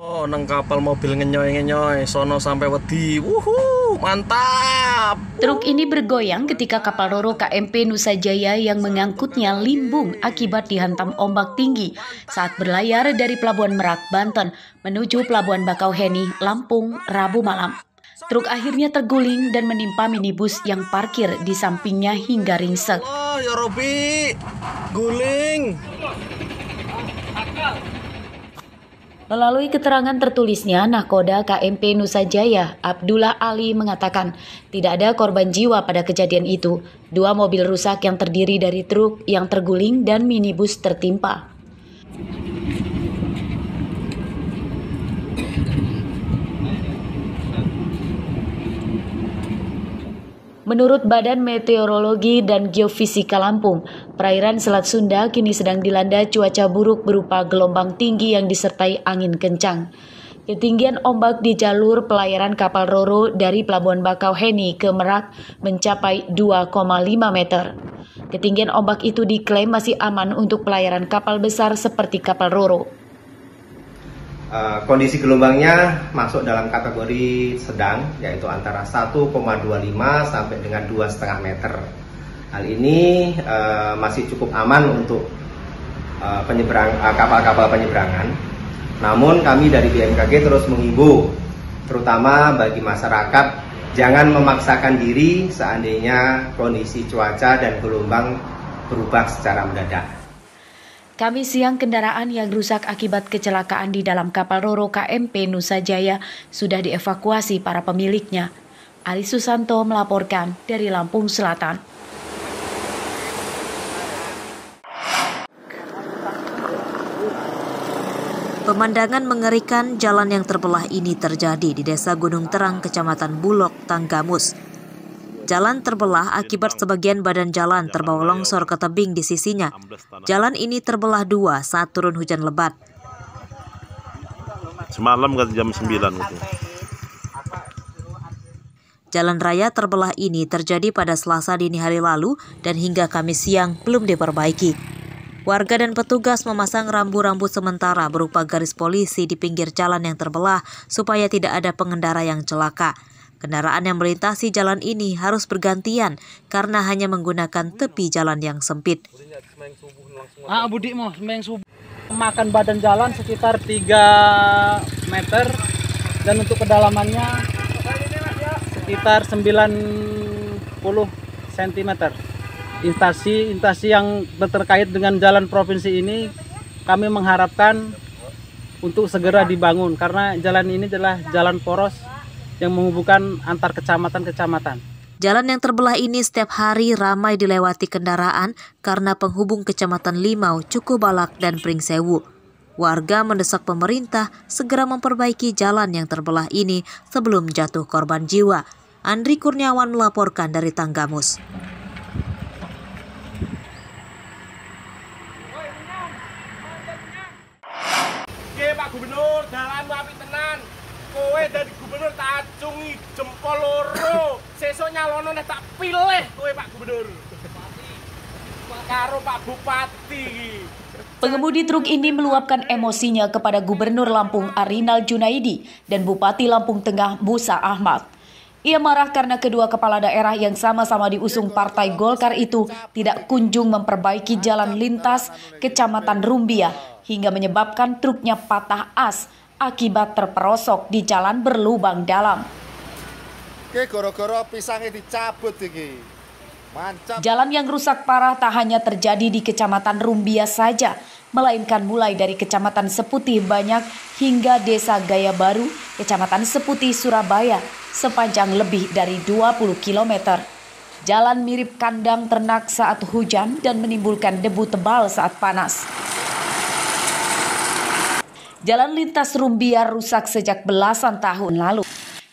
Oh, nang kapal mobil ngenyoy-ngenyoy, sono sampai wedi. Wuhu, mantap. Truk ini bergoyang ketika kapal Roro KMP Nusa Jaya yang mengangkutnya limbung akibat dihantam ombak tinggi saat berlayar dari Pelabuhan Merak, Banten menuju Pelabuhan Bakauheni, Lampung, Rabu malam. Truk akhirnya terguling dan menimpa minibus yang parkir di sampingnya hingga ringsek. Oh, ya Robi, guling. Melalui keterangan tertulisnya, Nahkoda KMP Nusa Jaya, Abdullah Ali mengatakan tidak ada korban jiwa pada kejadian itu. 2 mobil rusak yang terdiri dari truk yang terguling dan minibus tertimpa. Menurut Badan Meteorologi dan Geofisika Lampung, perairan Selat Sunda kini sedang dilanda cuaca buruk berupa gelombang tinggi yang disertai angin kencang. Ketinggian ombak di jalur pelayaran kapal Roro dari Pelabuhan Bakauheni ke Merak mencapai 2,5 meter. Ketinggian ombak itu diklaim masih aman untuk pelayaran kapal besar seperti kapal Roro. Kondisi gelombangnya masuk dalam kategori sedang, yaitu antara 1,25 sampai dengan 2,5 meter. Hal ini masih cukup aman untuk kapal-kapal penyeberangan. Namun kami dari BMKG terus menghimbau, terutama bagi masyarakat, jangan memaksakan diri seandainya kondisi cuaca dan gelombang berubah secara mendadak. Kamis siang, kendaraan yang rusak akibat kecelakaan di dalam kapal Roro KMP Nusa Jaya sudah dievakuasi para pemiliknya. Ali Susanto melaporkan dari Lampung Selatan. Pemandangan mengerikan jalan yang terbelah ini terjadi di Desa Gunung Terang, Kecamatan Bulog, Tanggamus. Jalan terbelah akibat sebagian badan jalan terbawa longsor ke tebing di sisinya. Jalan ini terbelah 2 saat turun hujan lebat. Semalam jam 9 gitu. Jalan raya terbelah ini terjadi pada Selasa dini hari lalu dan hingga Kamis siang belum diperbaiki. Warga dan petugas memasang rambu-rambu sementara berupa garis polisi di pinggir jalan yang terbelah supaya tidak ada pengendara yang celaka. Kendaraan yang melintasi jalan ini harus bergantian karena hanya menggunakan tepi jalan yang sempit. Makan badan jalan sekitar 3 meter dan untuk kedalamannya sekitar 90 cm. Instansi yang terkait dengan jalan provinsi ini kami mengharapkan untuk segera dibangun karena jalan ini adalah jalan poros yang menghubungkan antar kecamatan-kecamatan. Jalan yang terbelah ini setiap hari ramai dilewati kendaraan karena penghubung kecamatan Limau, Cukubalak, dan Pringsewu. Warga mendesak pemerintah segera memperbaiki jalan yang terbelah ini sebelum jatuh korban jiwa. Andri Kurniawan melaporkan dari Tanggamus. Oke Pak Gubernur, jalan apik tenan. Kowe dari gubernur tak acungi jempol loro. Sesuk nyalono nek tak pilih kowe Pak Gubernur. Karo Pak Bupati. Pengemudi truk ini meluapkan emosinya kepada Gubernur Lampung Arinal Junaidi dan Bupati Lampung Tengah Musa Ahmad. Ia marah karena kedua kepala daerah yang sama-sama diusung Partai Golkar itu tidak kunjung memperbaiki jalan lintas Kecamatan Rumbia hingga menyebabkan truknya patah as akibat terperosok di jalan berlubang dalam. Jalan yang rusak parah tak hanya terjadi di Kecamatan Rumbia saja, melainkan mulai dari Kecamatan Seputih Banyak hingga Desa Gaya Baru, Kecamatan Seputih Surabaya, sepanjang lebih dari 20 km. Jalan mirip kandang ternak saat hujan dan menimbulkan debu tebal saat panas. Jalan lintas Rumbia rusak sejak belasan tahun lalu.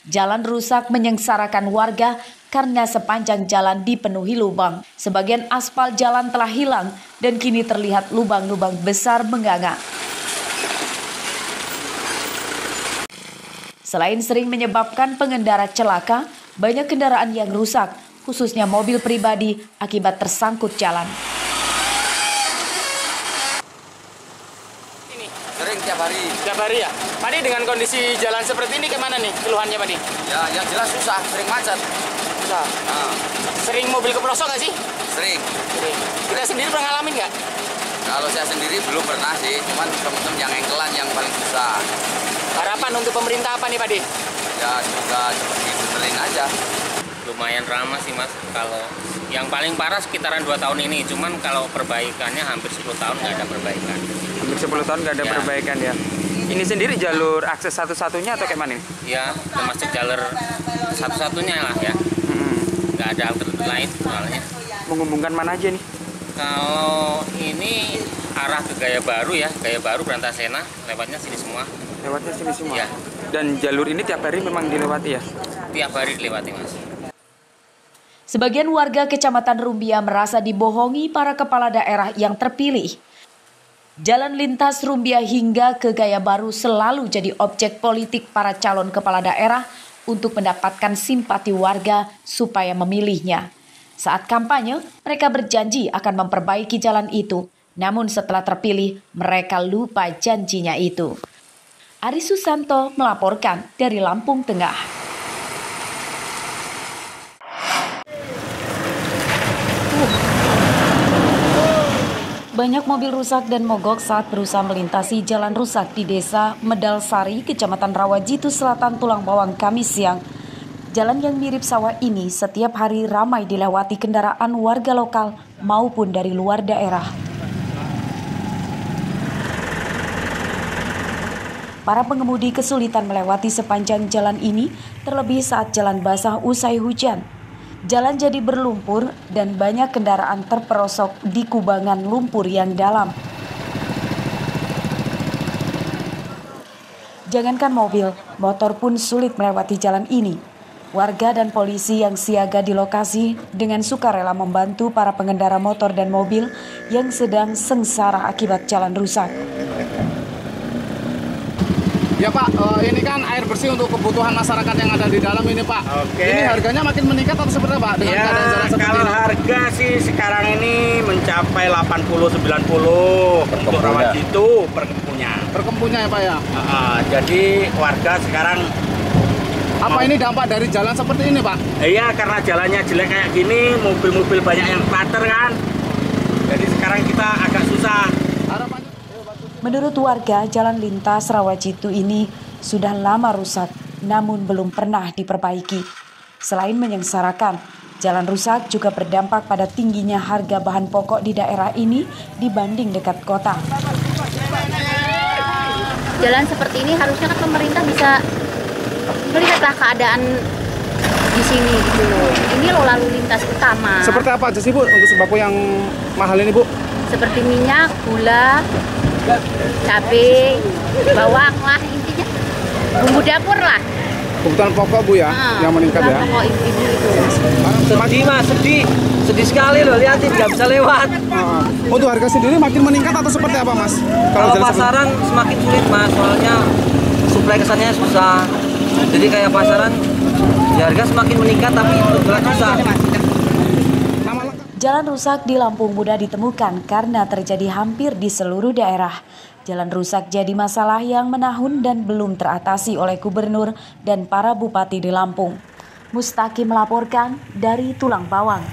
Jalan rusak menyengsarakan warga karena sepanjang jalan dipenuhi lubang. Sebagian aspal jalan telah hilang dan kini terlihat lubang-lubang besar menganga. Selain sering menyebabkan pengendara celaka, banyak kendaraan yang rusak, khususnya mobil pribadi akibat tersangkut jalan. Sering tiap hari. hari ya. Pak Di, dengan kondisi jalan seperti ini gimana nih keluhannya Pak Di? Ya, yang jelas susah, sering macet. Susah. Sering mobil keprosok nggak sih? Sering. Kita sendiri pernah ngalamin nggak? Kalau saya sendiri belum pernah sih, cuman teman-teman yang engkelan yang paling susah. Harapan untuk pemerintah apa nih Pak Di? Ya, semoga cepat dibenerin aja. Lumayan ramah sih Mas, kalau yang paling parah sekitaran 2 tahun ini, cuman kalau perbaikannya hampir 10 tahun nggak ada perbaikan. Hampir 10 tahun nggak ada perbaikan ya? Ini sendiri jalur akses satu-satunya atau kayak mana? Ya, termasuk jalur satu-satunya lah ya. Nggak ada alternatif lain soalnya. Menghubungkan mana aja nih? Kalau ini arah ke Gaya Baru ya, Gaya Baru Berantasena, lewatnya sini semua. Lewatnya sini semua? Ya. Dan jalur ini tiap hari memang dilewati ya? Tiap hari dilewati Mas. Sebagian warga Kecamatan Rumbia merasa dibohongi para kepala daerah yang terpilih. Jalan lintas Rumbia hingga ke Gaya Baru selalu jadi objek politik para calon kepala daerah untuk mendapatkan simpati warga supaya memilihnya. Saat kampanye, mereka berjanji akan memperbaiki jalan itu. Namun setelah terpilih, mereka lupa janjinya itu. Ari Susanto melaporkan dari Lampung Tengah. Banyak mobil rusak dan mogok saat berusaha melintasi jalan rusak di Desa Medalsari, Kecamatan Rawajitu Selatan, Tulang Bawang, Kamis siang. Jalan yang mirip sawah ini setiap hari ramai dilewati kendaraan warga lokal maupun dari luar daerah. Para pengemudi kesulitan melewati sepanjang jalan ini, terlebih saat jalan basah usai hujan. Jalan jadi berlumpur dan banyak kendaraan terperosok di kubangan lumpur yang dalam. Jangankan mobil, motor pun sulit melewati jalan ini. Warga dan polisi yang siaga di lokasi dengan sukarela membantu para pengendara motor dan mobil yang sedang sengsara akibat jalan rusak. Ya Pak, ini kan air bersih untuk kebutuhan masyarakat yang ada di dalam ini Pak. Oke. Ini harganya makin meningkat atau seperti apa dengan keadaan jalan seperti kalau ini? Harga sih sekarang ini mencapai 80-90 untuk Rawajitu per kempunya. Per kempunya ya Pak ya? Jadi warga sekarang... Apa ini dampak dari jalan seperti ini Pak? Iya, karena jalannya jelek kayak gini, mobil-mobil banyak yang pater kan. Jadi sekarang kita agak susah. Menurut warga, jalan lintas Rawajitu ini sudah lama rusak, namun belum pernah diperbaiki. Selain menyengsarakan, jalan rusak juga berdampak pada tingginya harga bahan pokok di daerah ini dibanding dekat kota. Jalan seperti ini harusnya kan pemerintah bisa melihatlah keadaan di sini gitu loh. Ini loh lalu lintas utama. Seperti apa aja sih Bu untuk sembako yang mahal ini Bu? Seperti minyak, gula, cabai, bawang lah intinya. Bumbu dapur lah. Kebutuhan pokok Bu ya, yang meningkat ya. Pokok ibu-ibu itu. Sedih Mas, sedih sekali loh, lihatin nggak bisa lewat. Untuk harga sendiri makin meningkat atau seperti apa Mas? Kalau pasaran semakin sulit Mas, soalnya suplai kesannya susah. Jadi kayak pasaran, ya harga semakin meningkat tapi jualan susah. Jalan rusak di Lampung mudah ditemukan karena terjadi hampir di seluruh daerah. Jalan rusak jadi masalah yang menahun dan belum teratasi oleh gubernur dan para bupati di Lampung. Mustaqim melaporkan dari Tulang Bawang.